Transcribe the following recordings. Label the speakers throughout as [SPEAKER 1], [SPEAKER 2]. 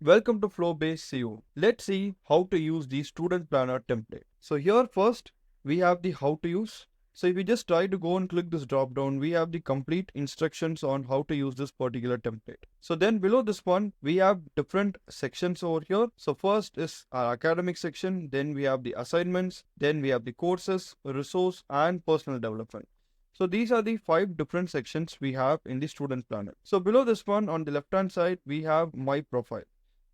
[SPEAKER 1] Welcome to Flow-Based CEO. Let's see how to use the student planner template. So here first we have the how to use. So if you just try to go and click this drop down, we have the complete instructions on how to use this particular template. So then below this one, we have different sections over here. So first is our academic section, then we have the assignments, then we have the courses, resource and personal development. So these are the 5 different sections we have in the student planner. So below this one on the left hand side, we have my profile.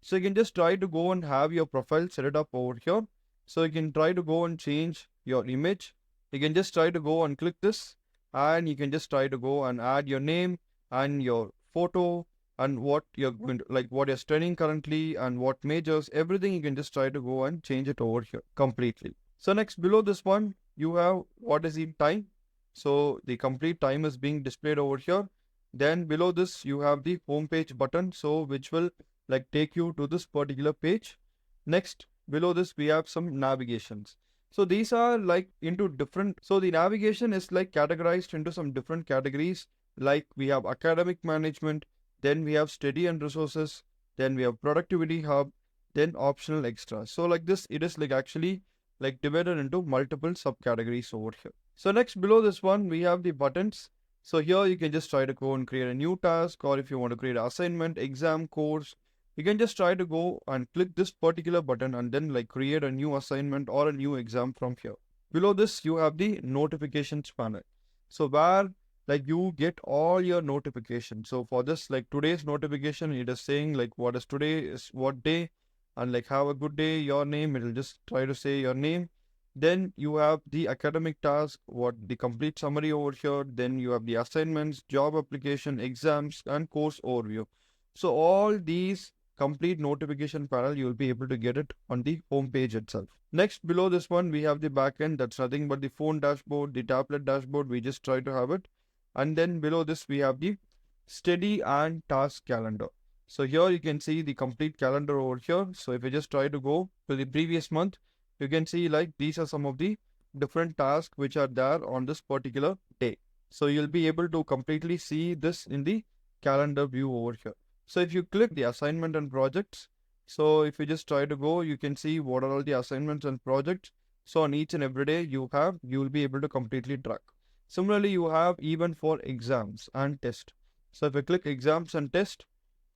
[SPEAKER 1] So you can just try to go and have your profile set it up over here. So you can try to go and change your image. You can just try to go and click this and you can just try to go and add your name and your photo and what you're going to like what you're studying currently and what majors, everything you can just try to go and change it over here completely. So next below this one, you have what is the time. So the complete time is being displayed over here. Then below this, you have the home page button. So which will like take you to this particular page. Next, below this, we have some navigations. So these are like into different, so the navigation is like categorized into some different categories. Like we have academic management, then we have study and resources, then we have productivity hub, then optional extras. So like this, it is like actually like divided into multiple subcategories over here. So next below this one, we have the buttons. So here you can just try to go and create a new task, or if you want to create an assignment, exam, course, you can just try to go and click this particular button and then like create a new assignment or a new exam from here. Below this, you have the notifications panel. So where like you get all your notifications. So for this, like today's notification, it is saying like what is today is what day, and like have a good day, your name, it'll just try to say your name. Then you have the academic task, what the complete summary over here. Then you have the assignments, job application, exams, and course overview. So all these complete notification panel, you will be able to get it on the home page itself. Next, below this one, we have the backend. That's nothing but the phone dashboard, the tablet dashboard. We just try to have it. And then below this, we have the study and task calendar. So here you can see the complete calendar over here. So if you just try to go to the previous month, you can see like these are some of the different tasks which are there on this particular day. So you'll be able to completely see this in the calendar view over here. So if you click the assignment and projects, so if you just try to go, you can see what are all the assignments and projects. So on each and every day you will be able to completely track. Similarly, you have even for exams and test. So if I click exams and test,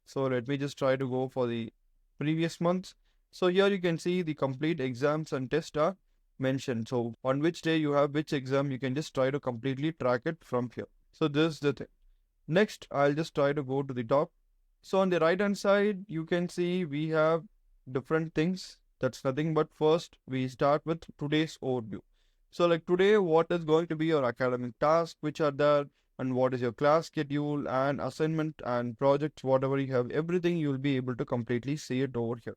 [SPEAKER 1] so let me just try to go for the previous months. So here you can see the complete exams and test are mentioned. So on which day you have which exam, you can just try to completely track it from here. So this is the thing. Next, I'll just try to go to the top. So on the right hand side, you can see we have different things. That's nothing but first we start with today's overview. So like today, what is going to be your academic tasks, which are there, and what is your class schedule and assignment and projects, whatever you have, everything you'll be able to completely see it over here.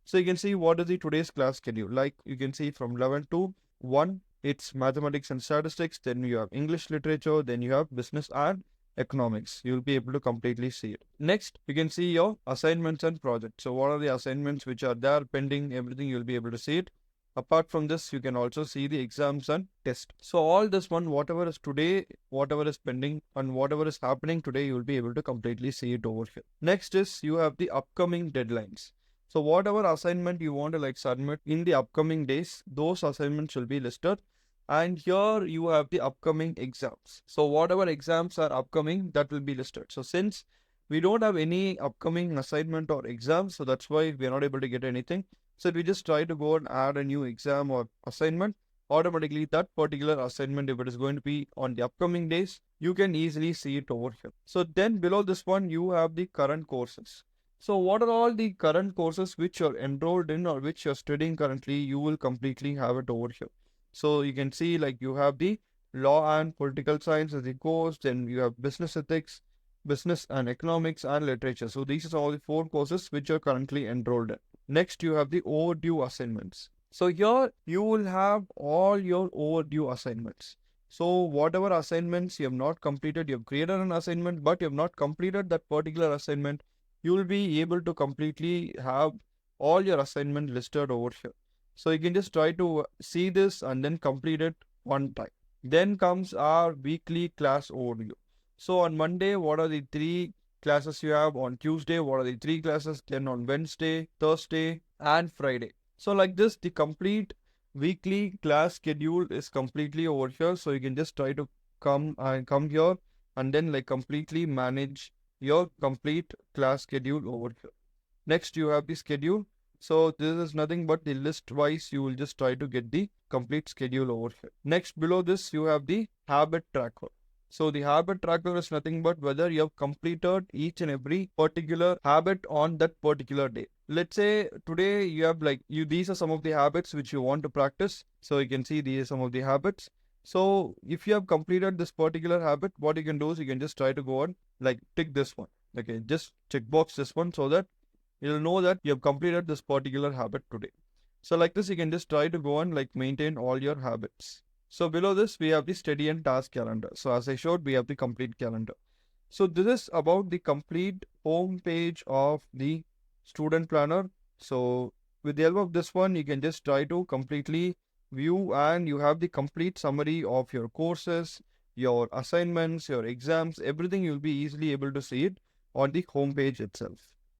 [SPEAKER 1] So you can see what is the today's class schedule. Like you can see from 11 to 1, it's mathematics and statistics. Then you have English literature. Then you have business and economics. You'll be able to completely see it. Next, you can see your assignments and projects. So what are the assignments which are there pending, everything you'll be able to see it. Apart from this, you can also see the exams and test. So all this one, whatever is today, whatever is pending and whatever is happening today, you'll be able to completely see it over here. Next is you have the upcoming deadlines. So whatever assignment you want to like submit in the upcoming days, those assignments will be listed. And here you have the upcoming exams. So whatever exams are upcoming, that will be listed. So since we don't have any upcoming assignment or exams, so that's why we are not able to get anything. So if we just try to go and add a new exam or assignment, automatically that particular assignment, if it is going to be on the upcoming days, you can easily see it over here. So then below this one, you have the current courses. So what are all the current courses which you're enrolled in or which you're studying currently, you will completely have it over here. So you can see like you have the law and political science as the course, then you have business ethics, business and economics and literature. So these are all the 4 courses which you're currently enrolled in. Next, you have the overdue assignments. So here you will have all your overdue assignments. So whatever assignments you have not completed, you have created an assignment, but you have not completed that particular assignment, you will be able to completely have all your assignment listed over here. So you can just try to see this and then complete it one time. Then comes our weekly class overview. So on Monday, what are the 3 classes you have on Tuesday, what are the 3 classes, then on Wednesday, Thursday, and Friday. So like this, the complete weekly class schedule is completely over here. So you can just try to come here and then like completely manage your complete class schedule over here. Next, you have the schedule. So this is nothing but the list wise, you will just try to get the complete schedule over here. Next, below this, you have the habit tracker. So the habit tracker is nothing but whether you have completed each and every particular habit on that particular day. Let's say today you have these are some of the habits which you want to practice. So you can see these are some of the habits. So if you have completed this particular habit, what you can do is you can just try to go on tick this one. Okay, just check box this one so that you'll know that you have completed this particular habit today. So like this, you can just try to go and maintain all your habits. So below this, we have the study and task calendar. So as I showed, we have the complete calendar. So this is about the complete home page of the student planner. So with the help of this one, you can just try to completely view, and you have the complete summary of your courses, your assignments, your exams, everything. You'll be easily able to see it on the home page itself.